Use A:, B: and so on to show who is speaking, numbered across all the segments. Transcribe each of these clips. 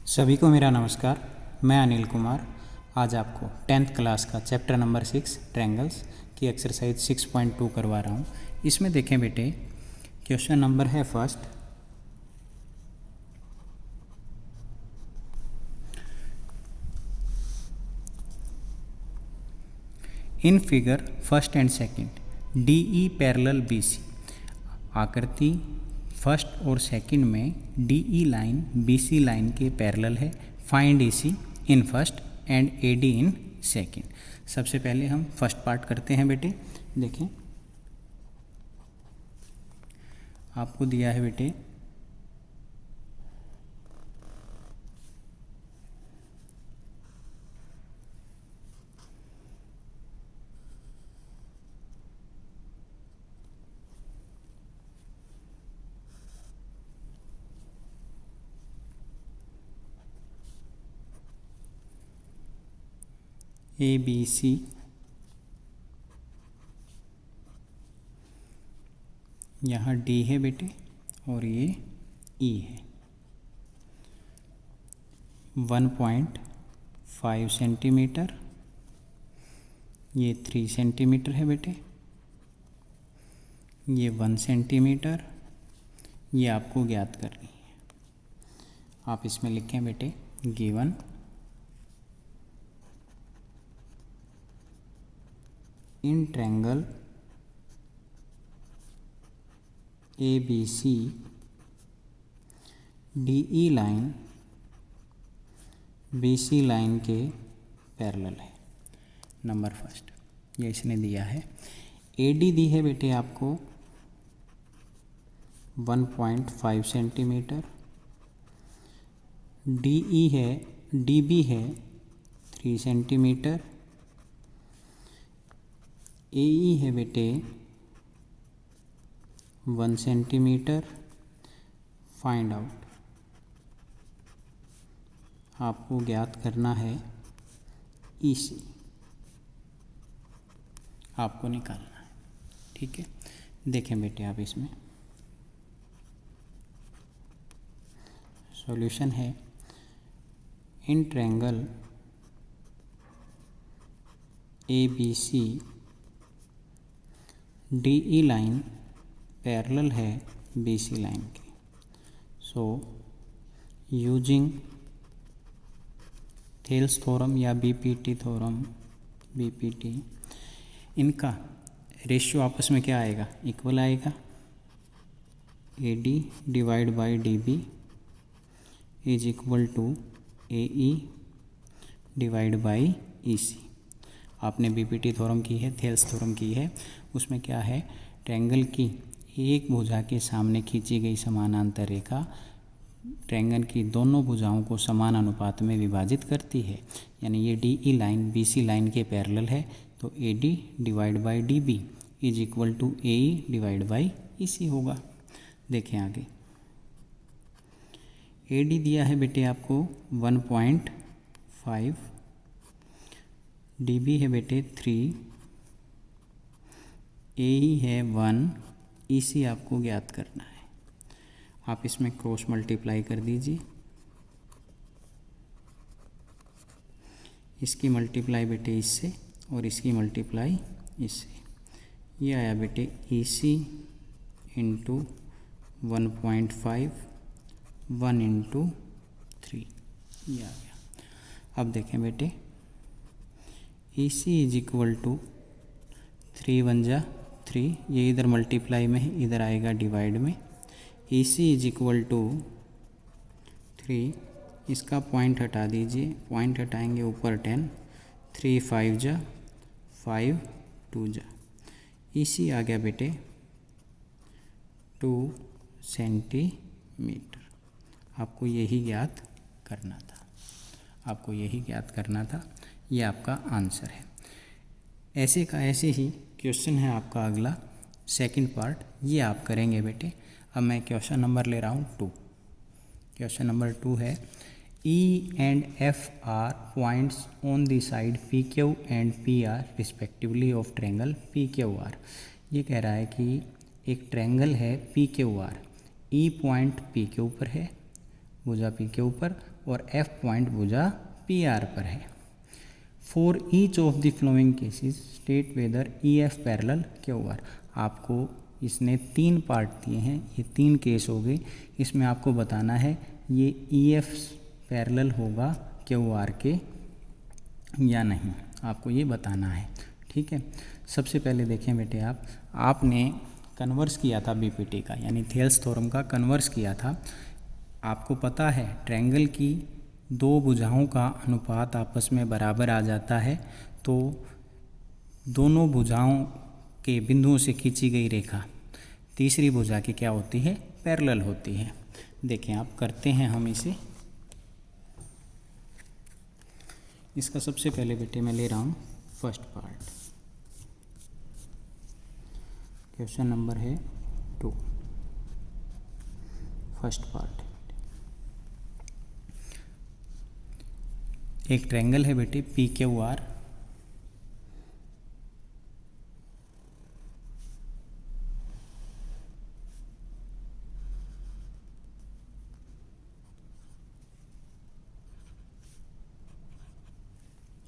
A: सभी को मेरा नमस्कार। मैं अनिल कुमार आज आपको 10th क्लास का चैप्टर नंबर 6 ट्रायंगल्स की एक्सरसाइज 6.2 करवा रहा हूँ। इसमें देखें बेटे, क्वेश्चन नंबर है first. In figure first and second DE parallel BC। आकृति फर्स्ट और सेकंड में DE लाइन BC लाइन के पैरेलल है। Find AC in first and AD in second. सबसे पहले हम फर्स्ट पार्ट करते हैं बेटे। देखें, आपको दिया है बेटे ABC, यहाँ D है बेटे और ये E है। 1.5 सेंटीमीटर, ये 3 सेंटीमीटर है बेटे, ये 1 सेंटीमीटर, ये आपको ज्ञात करनी है। आप इसमें लिखें बेटे given in triangle ABC DE line BC line के पैरेलल है। नंबर फर्स्ट ये इसने दिया है। AD दी है बेटे आपको 1.5 सेंटीमीटर, DE है DB है 3 सेंटीमीटर, AE है बेटे 1 सेंटीमीटर। फाइंड आउट, आपको ज्ञात करना है EC, आपको निकालना है। ठीक है, देखें बेटे आप इसमें सॉल्यूशन है। In triangle ABC DE line parallel है BC लाइन की। सो यूजिंग थेल्स थ्योरम या BPT थ्योरम, BPT, इनका रेशियो आपस में क्या आएगा? इक्वल आएगा। AD divide by DB is equal to AE divide by EC। आपने BPT थ्योरम की है, थेल्स थ्योरम की है। उसमें क्या है, ट्रायंगल की एक भुजा के सामने खींची गई समानांतर रेखा ट्रायंगल की दोनों भुजाओं को समान अनुपात में विभाजित करती है। यानी ये DE लाइन BC लाइन के पैरेलल है, तो AD divide by DB is equal to AE divide by EC होगा। देखें आगे, AD दिया है बेटे आपको 1.5, DB है बेटे 3, AE है 1, EC आपको ज्ञात करना है। आप इसमें क्रॉस मल्टीप्लाई कर दीजिए। इसकी मल्टीप्लाई बेटे इससे और इसकी मल्टीप्लाई इससे। ये आया बेटे EC इंटू 1.5 1 इंटू 3, ये आ गया। अब देखें बेटे, EC इज इक्वल टू 3 1 जा 3, ये इधर मल्टीप्लाई में है, इधर आएगा डिवाइड में। EC इज इक्वल टू 3, इसका पॉइंट हटा दीजिए, पॉइंट हटाएंगे ऊपर 10, 3 5 जा 5 2 जा। EC आ गया बेटे 2 सेंटीमीटर। आपको यही ज्ञात करना था, आपको यही ज्ञात करना था। ये आपका आंसर है। ऐसे का ऐसे ही क्वेश्चन है आपका अगला, सेकंड पार्ट, ये आप करेंगे बेटे। अब मैं क्वेश्चन नंबर ले रहा हूँ 2। क्वेश्चन नंबर 2 है E and F are points on the side PQ and PR respectively of triangle PQR। ये कह रहा है कि एक ट्रायंगल है PQR, E पॉइंट PQ पर है, भुजा P के ऊपर और F पॉइंट भुजा PR पर है। For each of the flowing cases state whether EF parallel QR। आपको इसने 3 पार्ट दिए हैं, ये 3 केस हो गए। इसमें आपको बताना है ये EF पैरेलल होगा QR के या नहीं, आपको ये बताना है। ठीक है, सबसे पहले देखें बेटे, आपने कन्वर्स किया था BPT का, यानी थेल्स थ्योरम का कन्वर्स किया था। आपको पता है ट्रायंगल की 2 भुजाओं का अनुपात आपस में बराबर आ जाता है, तो दोनों भुजाओं के बिंदुओं से खींची गई रेखा तीसरी भुजा की क्या होती है, पैरेलल होती है। देखें आप, करते हैं हम इसे। इसका सबसे पहले बेटे मैं ले रहा हूँ फर्स्ट पार्ट, क्वेश्चन नंबर है 2, फर्स्ट पार्ट। एक ट्रायंगल है बेटे PQR,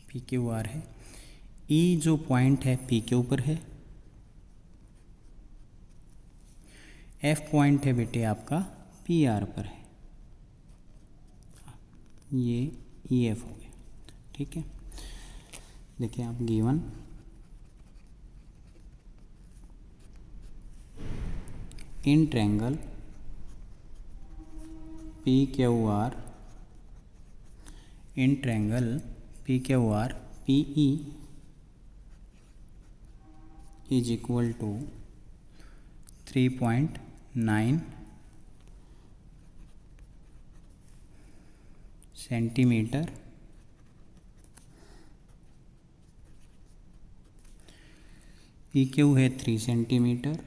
A: PQR है। E जो पॉइंट है P के ऊपर है, F पॉइंट है बेटे आपका PR पर है, ये EF हो गया। ठीक है, देखिए आप, given in triangle PQR, in triangle PQR PE is equal to 3.9 centimetre, PQ है 3 सेंटीमीटर,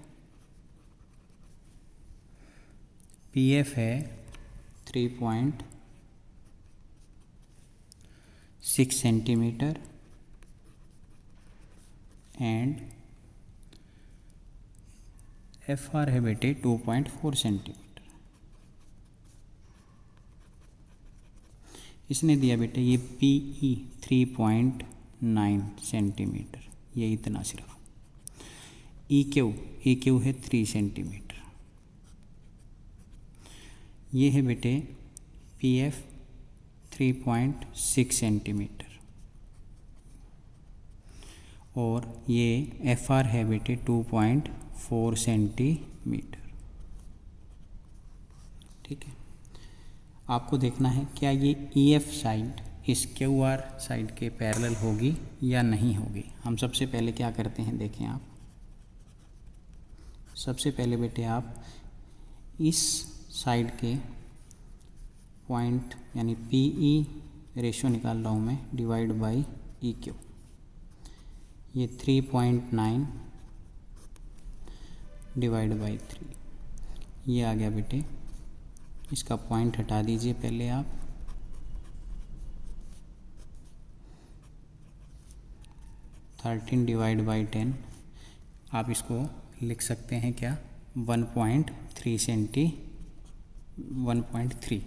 A: PF है 3.6 सेंटीमीटर एंड FR है बेटे 2.4 सेंटीमीटर। इसने दिया बेटे ये PE 3.9 सेंटीमीटर, ये इतना सिर्फ। EQ है 3 सेंटीमीटर। ये है बेटे PF 3.6 सेंटीमीटर और ये FR है बेटे 2.4 सेंटीमीटर। ठीक है, आपको देखना है क्या ये EF साइड इस QR साइड के पैरेलल होगी या नहीं होगी। हम सबसे पहले क्या करते हैं, देखें आप, सबसे पहले बेटे आप इस साइड के पॉइंट यानी PE रेशियो निकाल रहा हूँ मैं, डिवाइड बाई EQ। ये 3.9 डिवाइड बाई 3, ये आ गया बेटे। इसका पॉइंट हटा दीजिए पहले आप, थर्टीन डिवाइड बाई 10, आप इसको लिख सकते हैं क्या, 1.3।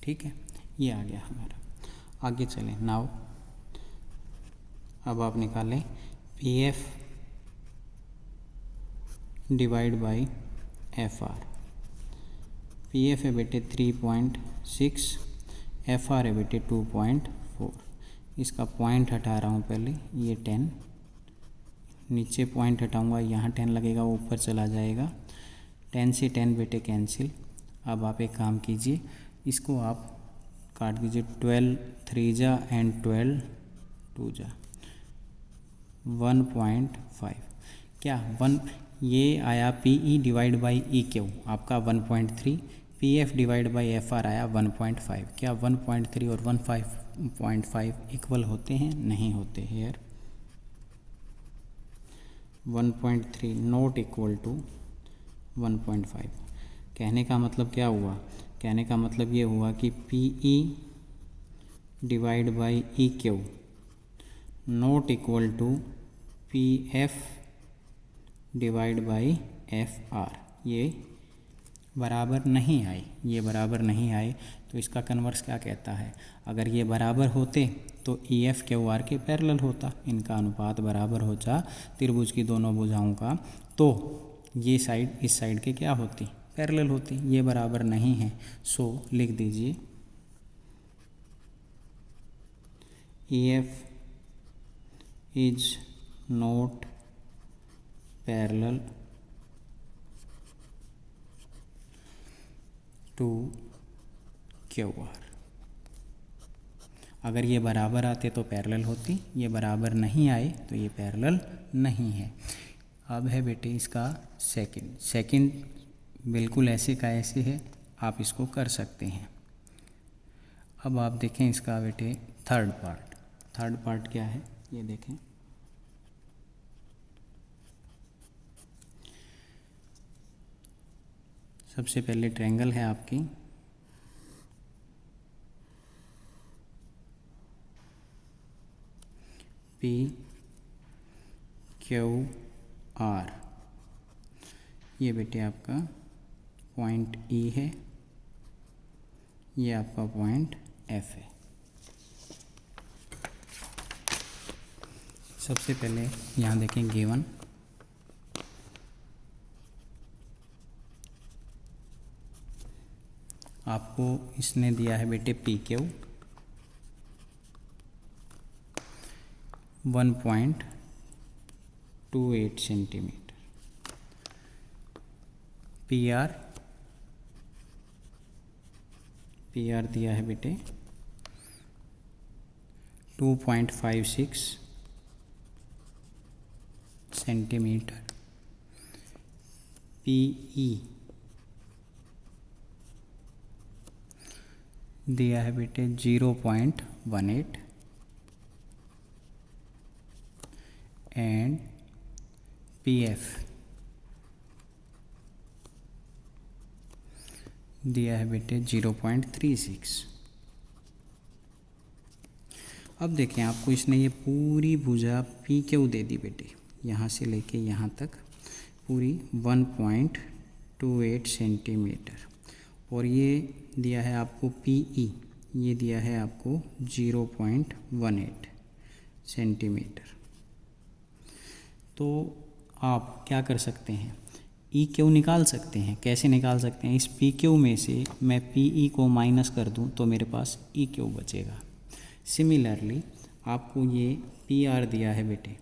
A: ठीक है, ये आ गया हमारा। आगे चलें, नाउ अब आप निकालें PF divide by FR। PF है बेटे 3.6, FR है बेटे 2.4। इसका पॉइंट हटा रहा हूँ पहले, ये 10, नीचे पॉइंट हटाऊँगा, यहाँ 10 लगेगा, ऊपर चला जाएगा। 10 से 10 बेटे कैंसिल। अब आप एक काम कीजिए, इसको आप काट दीजिए, 12 3 जा एंड 12 2 जा, 1.5। क्या 1, ये आया PE डिवाइड बाई EQ आपका 1.3, PF डिवाइड बाई FR आया 1.5। क्या 1.3 और 1.5 इक्वल होते हैं? नहीं होते। Here 1.3 not equal to 1.5। कहने का मतलब क्या हुआ? कहने का मतलब ये हुआ कि PE divide by EQ not equal to PF divide by FR। ये बराबर नहीं आए, ये बराबर नहीं आए तो इसका कन्वर्स क्या कहता है, अगर ये बराबर होते तो ई एफ क्यू आर के पैरेलल होता, इनका अनुपात बराबर होता त्रिभुज की दोनों भुजाओं का, तो ये साइड इस साइड के क्या होती, पैरेलल होती। ये बराबर नहीं है, सो लिख दीजिए E F is not parallel to Q R. अगर ये बराबर आते तो पैरेलल होती, ये बराबर नहीं आए तो ये पैरेलल नहीं है। अब है बेटे इसका सेकंड बिल्कुल ऐसे का ऐसे है, आप इसको कर सकते हैं। अब आप देखें इसका बेटे थर्ड पार्ट क्या है, ये देखें। सबसे पहले ट्रायंगल है आपकी पी क्यू आर, ये बेटे आपका पॉइंट ई है, ये आपका पॉइंट एफ है। सबसे पहले यहाँ देखें गिवन, आपको इसने दिया है बेटे P Q 1.28 centimetre, P R दिया है बेटे 2.56 सेंटीमीटर, पीई दिया है बेटे 0.18 एंड पीएफ दिया है बेटे 0.36। अब देखें आपको इसने ये पूरी भुजा पी क्यू दे दी बेटे, यहाँ से लेके यहाँ तक पूरी 1.28 सेंटीमीटर, और ये दिया है आपको पीई, ये दिया है आपको 0.18 सेंटीमीटर। तो आप क्या कर सकते हैं, ई क्यू निकाल सकते हैं। कैसे निकाल सकते हैं, इस पी क्यू में से मैं पीई को माइनस कर दूं तो मेरे पास ई क्यू बचेगा। सिमिलरली आपको ये पी आर दिया है बेटे,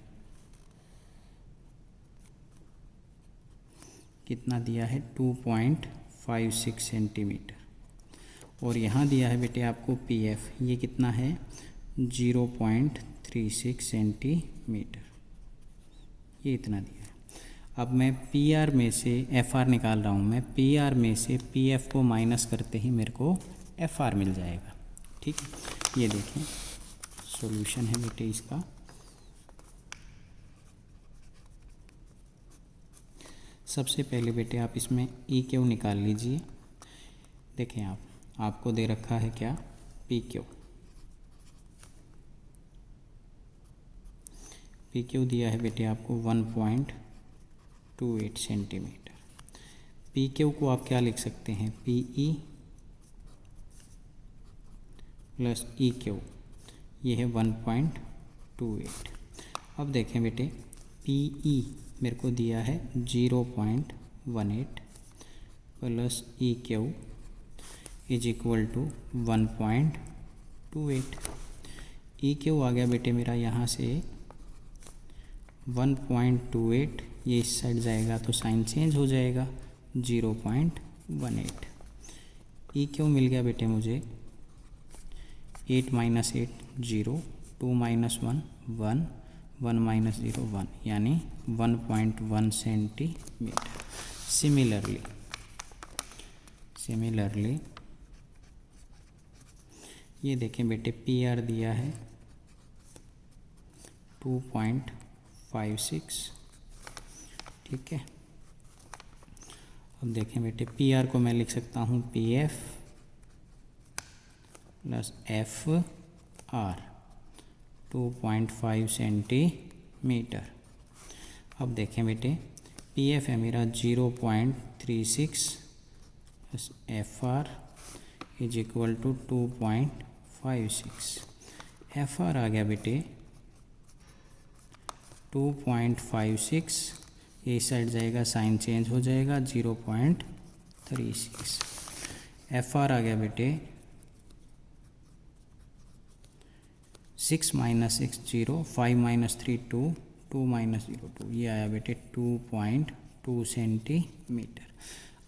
A: कितना दिया है 2.56 सेंटीमीटर, और यहाँ दिया है बेटे आपको पी एफ, ये कितना है 0.36 सेंटीमीटर, ये इतना दिया है। अब मैं पी आर में से एफ आर निकाल रहा हूँ, मैं पी आर में से पी एफ को माइनस करते ही मेरे को एफ आर मिल जाएगा। ठीक है, ये देखें सॉल्यूशन है बेटे इसका। सबसे पहले बेटे आप इसमें ई क्यू निकाल लीजिए। देखें आपको दे रखा है क्या, पी क्यू दिया है बेटे आपको 1.28 सेंटीमीटर। पी क्यू को आप क्या लिख सकते हैं, P E plus E Q, ये है 1.28। अब देखें बेटे पी ई मेरे को दिया है 0.18 plus E Q is equal to 1.28। E Q आ गया बेटे मेरा यहाँ से 1.28, ये इस साइड जाएगा तो साइन चेंज हो जाएगा 0.18। ई क्यू मिल गया बेटे मुझे 8 - 8 0, 2 - 1 1, 1 - 0 1, यानी 1.1 सेंटीमीटर। सिमिलरली ये देखें बेटे पी आर दिया है 2.56। ठीक है, अब देखें बेटे पी आर को मैं लिख सकता हूँ P F plus F R 2.5 centimetre. अब देखें बेटे पी एफ है मेरा 0.36 plus F R is equal to 2.56। F R आ गया बेटे 2.56, ये साइड जाएगा साइन चेंज हो जाएगा 0.36। एफ आर आ गया बेटे 6 माइनस 6 0, 5 माइनस 3 2, 2 माइनस 0 2, ये आया बेटे 2.2 सेंटीमीटर।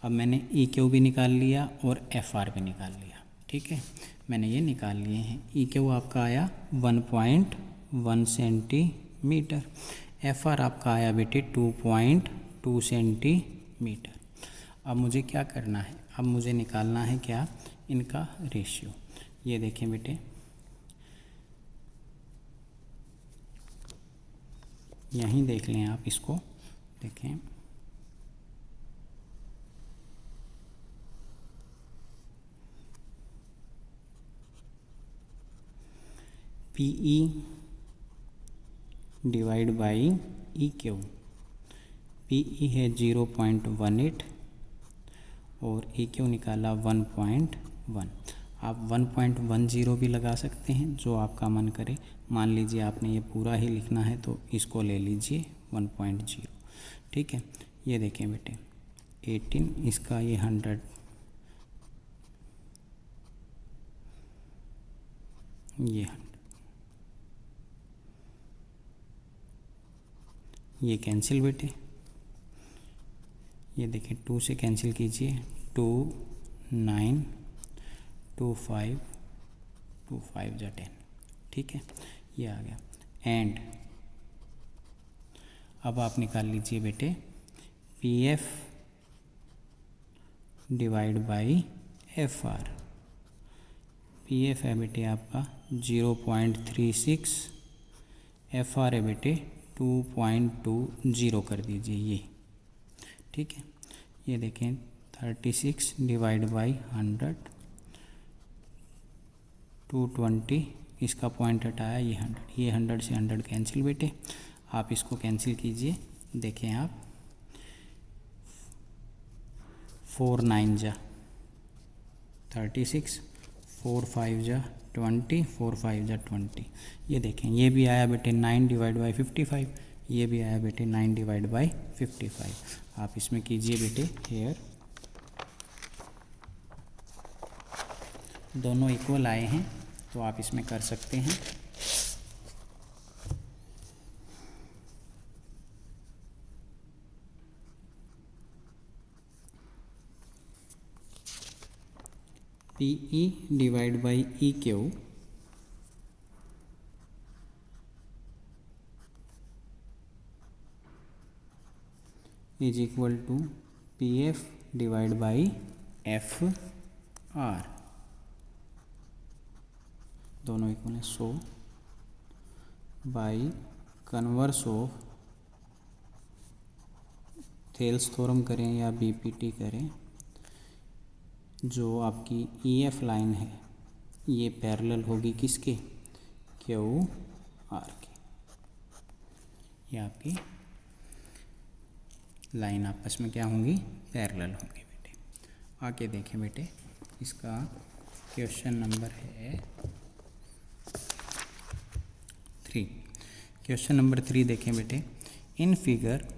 A: अब मैंने ई क्यू भी निकाल लिया और एफ आर भी निकाल लिया, ठीक है, मैंने ये निकाल लिए हैं। ई क्यू आपका आया 1.1 सेंटीमीटर, एफ आर आपका आया बेटे 2.2 सेंटीमीटर। अब मुझे क्या करना है, अब मुझे निकालना है क्या, इनका रेशियो। ये देखें बेटे, यहीं देख लें आप, इसको देखें, P E divide by E Q. P E है 0.18 और ई क्यू निकाला 1.1। आप 1.10 भी लगा सकते हैं, जो आपका मन करे। मान लीजिए आपने ये पूरा ही लिखना है तो इसको ले लीजिए 1.0, ठीक है। ये देखें बेटे 18, इसका ये 100, ये 100, ये कैंसिल बेटे, ये देखें 2 से कैंसिल कीजिए, 2 9 2 5 2 5 जा 10, ठीक है, ये आ गया। एंड अब आप निकाल लीजिए बेटे P F divide by F are. P F है बेटे आपका 0.36, एफ आर है बेटे 2.20 कर दीजिए ये, ठीक है। ये देखें 36 डिवाइड बाई 100, 220, इसका पॉइंट हटाया ये 100, ये 100 से 100 कैंसिल बेटे, आप इसको कैंसिल कीजिए। देखें आप 4 9 जा 36, 4 5 जा 20, 4 5 जा 20। ये देखें ये भी आया बेटे 9 डिवाइड बाई 55, ये भी आया बेटे 9 डिवाइड बाई 55। आप इसमें कीजिए बेटे हेयर, दोनों इक्वल आए हैं तो आप इसमें कर सकते हैं। P E divide by E Q is equal to P F divide by F R, दोनों इक्वल हैं। So by converse of Thales theorem करें या बीपीटी करें, जो आपकी ईएफ लाइन है ये पैरेलल होगी किसके, क्यू आर के। ये आपकी लाइन आपस में क्या होंगी, पैरेलल होंगी बेटे। आके देखें बेटे, इसका क्वेश्चन नंबर है 3। क्वेश्चन नंबर 3 देखें बेटे, in figure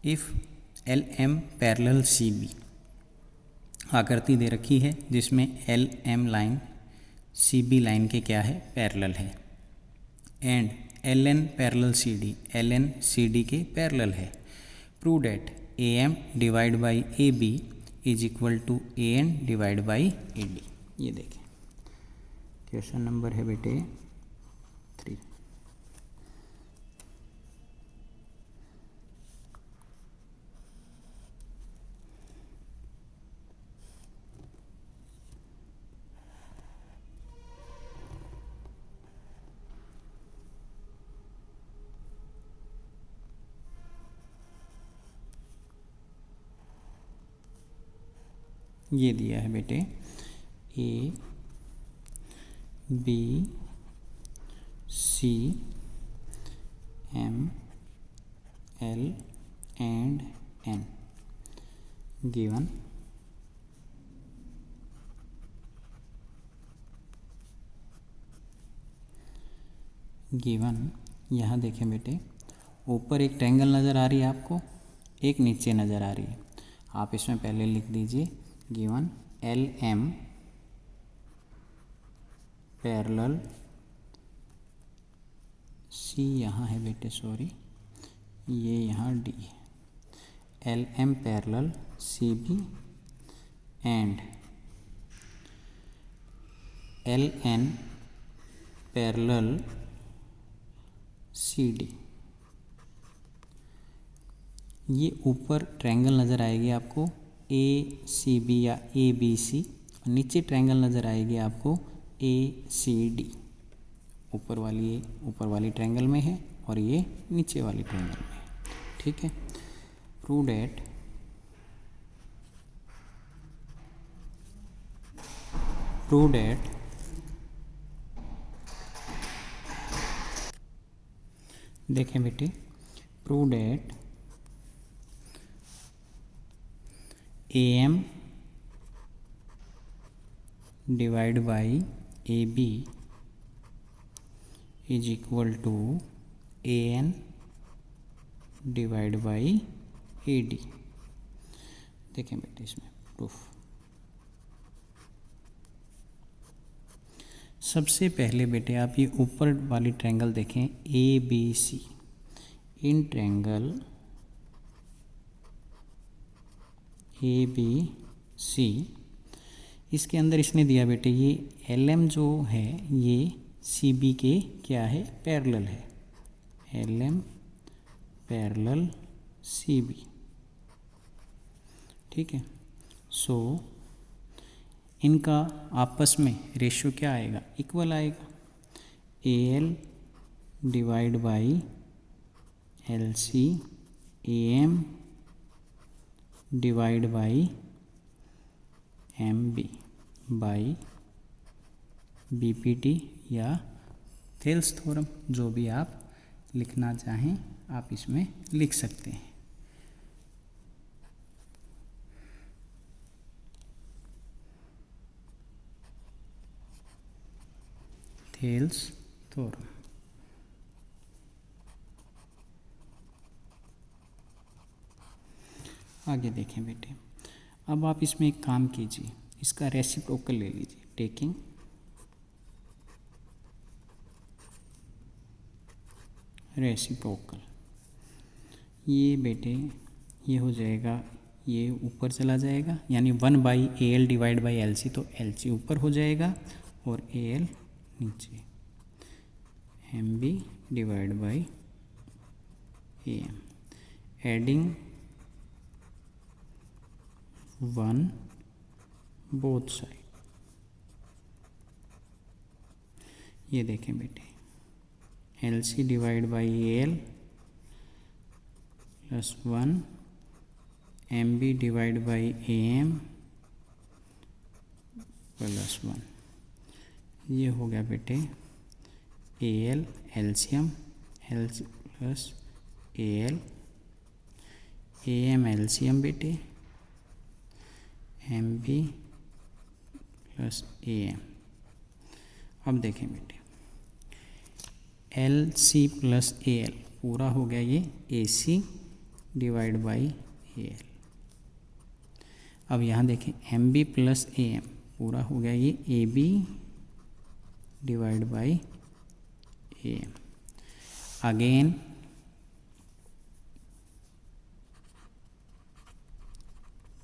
A: if L M parallel C B, आकृति दे रखी है जिसमें L M line C B line के क्या है, पैरेलल है। And L N parallel C D, L N C D के पैरेलल है। Prove that A M divide by A B is equal to A N divide by A D. ये देखें question number है बेटे 3। ये दिया है बेटे A B C M L and N given given, यहाँ देखें बेटे, ऊपर एक ट्रायंगल नज़र आ रही है आपको, एक नीचे नज़र आ रही है। आप इसमें पहले लिख दीजिए given L M parallel C, यहाँ है बेटे सॉरी, ये यहाँ डी है, L M parallel C B and L N parallel C D. ये ऊपर ट्रायंगल नज़र आएगी आपको ए सी बी या ए बी सी, और नीचे ट्रायंगल नज़र आएगी आपको ए सी डी। ऊपर वाली ट्रायंगल में है और ये नीचे वाली ट्रायंगल में है। ठीक है, प्रूव दैट देखें बेटे, prove that A M divide by A B is equal to A N divide by A D. देखें बेटे इसमें प्रूफ। सबसे पहले बेटे आप ये ऊपर वाली ट्रायंगल देखें A B C. In triangle A B C, इसके अंदर इसने दिया बेटे ये एल एम जो है ये सी बी के क्या है, पैरेलल है, L M parallel C B. ठीक है, सो इनका आपस में रेशियो क्या आएगा, इक्वल आएगा। A L divide by L C, A M divide by M B by B P T या थेल्स थ्योरम, जो भी आप लिखना चाहें आप इसमें लिख सकते हैं। Thales theorem. आगे देखें बेटे, अब आप इसमें एक काम कीजिए, इसका रेसिप्रोकल ले लीजिए, टेकिंग रेसिप्रोकल। ये बेटे ये हो जाएगा, ये ऊपर चला जाएगा, यानी 1/AL डिवाइड बाई LC, तो LC ऊपर हो जाएगा और AL नीचे, MB divide by AM, adding 1 both side. ये देखें बेटे, LC divide by AL plus 1, MB divide by AM plus 1। ये हो गया बेटे AL LCM, LC plus AL, AM LCM बेटे, MB प्लस AM। अब देखें बेटे, LC प्लस AL पूरा हो गया ये AC डिवाइड बाई AL। अब यहाँ देखें MB प्लस AM पूरा हो गया ये AB divide by AM। Again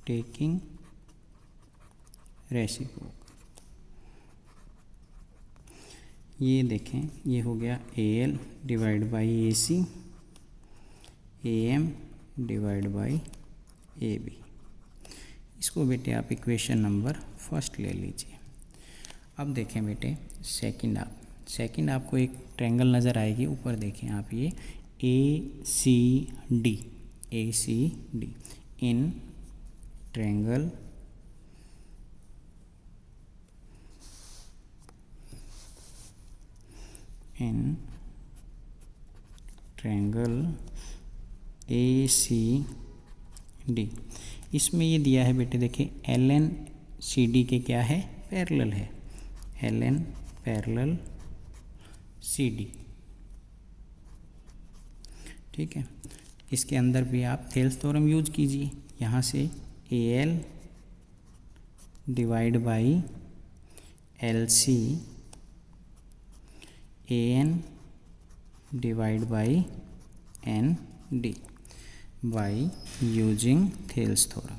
A: taking reciprocal. ये देखें, ये हो गया AL divide by AC, AM divide by AB। इसको बेटे आप इक्वेशन नंबर फर्स्ट ले लीजिए। अब देखें बेटे सेकंड आपको एक ट्रायंगल नज़र आएगी, ऊपर देखें आप ये ACD इन ट्रायंगल ACD। इसमें ये दिया है बेटे, देखिए LN CD के क्या है, पैरेलल है, LN पैरेलल CD। ठीक है। इसके अंदर भी आप थेल्स थ्योरम यूज कीजिए। यहाँ से AL divide by LC AN divide by ND by using Thales theorem.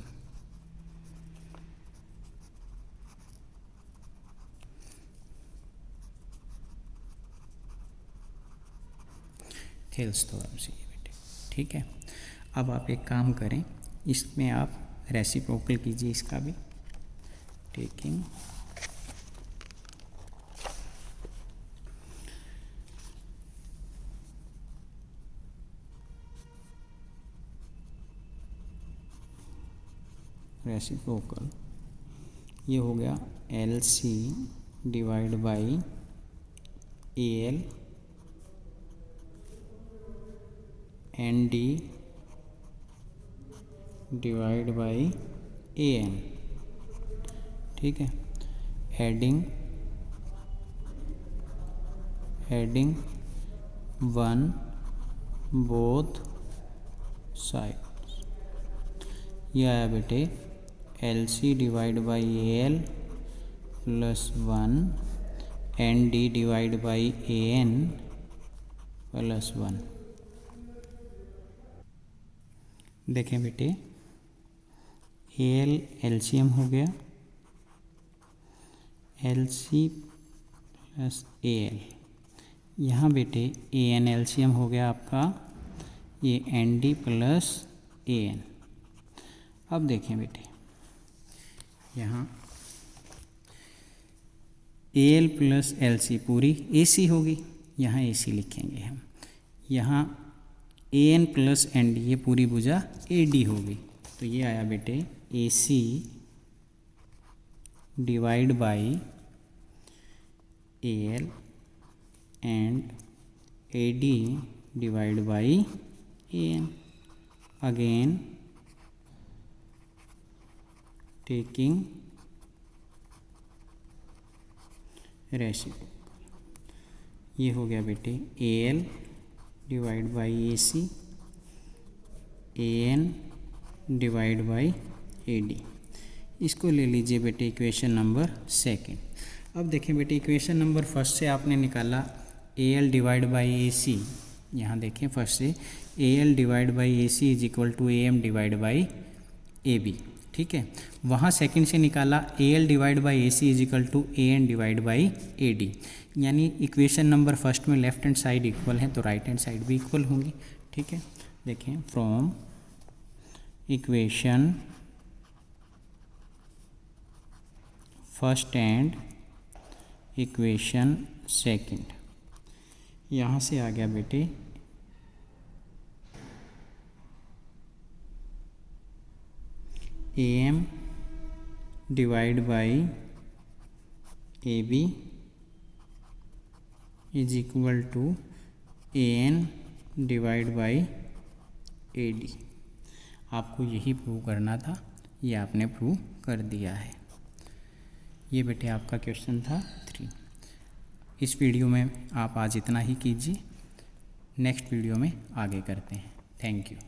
A: Thales theorem से ये बेटे, ठीक है। अब आप एक काम करें, इसमें आप रेसिप्रोकल कीजिए इसका भी। टेकिंग रेसिप्रोकल, ये हो गया LC divide by AL ND divide by AN, ठीक है। एडिंग वन बोथ साइड, यह आया बेटे LC divide by AL plus 1 ND divide by AN plus 1। देखें बेटे, AL LCM हो गया, LC प्लस AL। यहाँ बेटे AN LCM हो गया आपका, ये ND प्लस AN। अब देखें बेटे, यहाँ AL प्लस LC पूरी AC होगी, यहाँ AC लिखेंगे हम। यहाँ AN प्लस ND ये पूरी भुजा AD होगी, तो ये आया बेटे AC divide by AL and AD divide by AN। Again taking reciprocal, ये हो गया बेटे AL divide by AC AN divide by AD। इसको ले लीजिए बेटे इक्वेशन नंबर सेकंड। अब देखें बेटे, इक्वेशन नंबर फर्स्ट से आपने निकाला AL डिवाइड बाई AC। यहाँ देखें फर्स्ट से AL divide by AC is equal to AM divide by AB, ठीक है। वहाँ सेकंड से निकाला AL divide by AC is equal to AN divide by AD। यानी इक्वेशन नंबर फर्स्ट में लेफ्ट हैंड साइड इक्वल है तो राइट हैंड साइड भी इक्वल होंगी, ठीक है। देखें from equation first and equation second, यहाँ से आ गया बेटे AM divide by AB is equal to AN divide by AD। आपको यही प्रूव करना था, ये आपने प्रूव कर दिया है। ये बेटे आपका क्वेश्चन था 3। इस वीडियो में आप आज इतना ही कीजिए, नेक्स्ट वीडियो में आगे करते हैं। Thank you.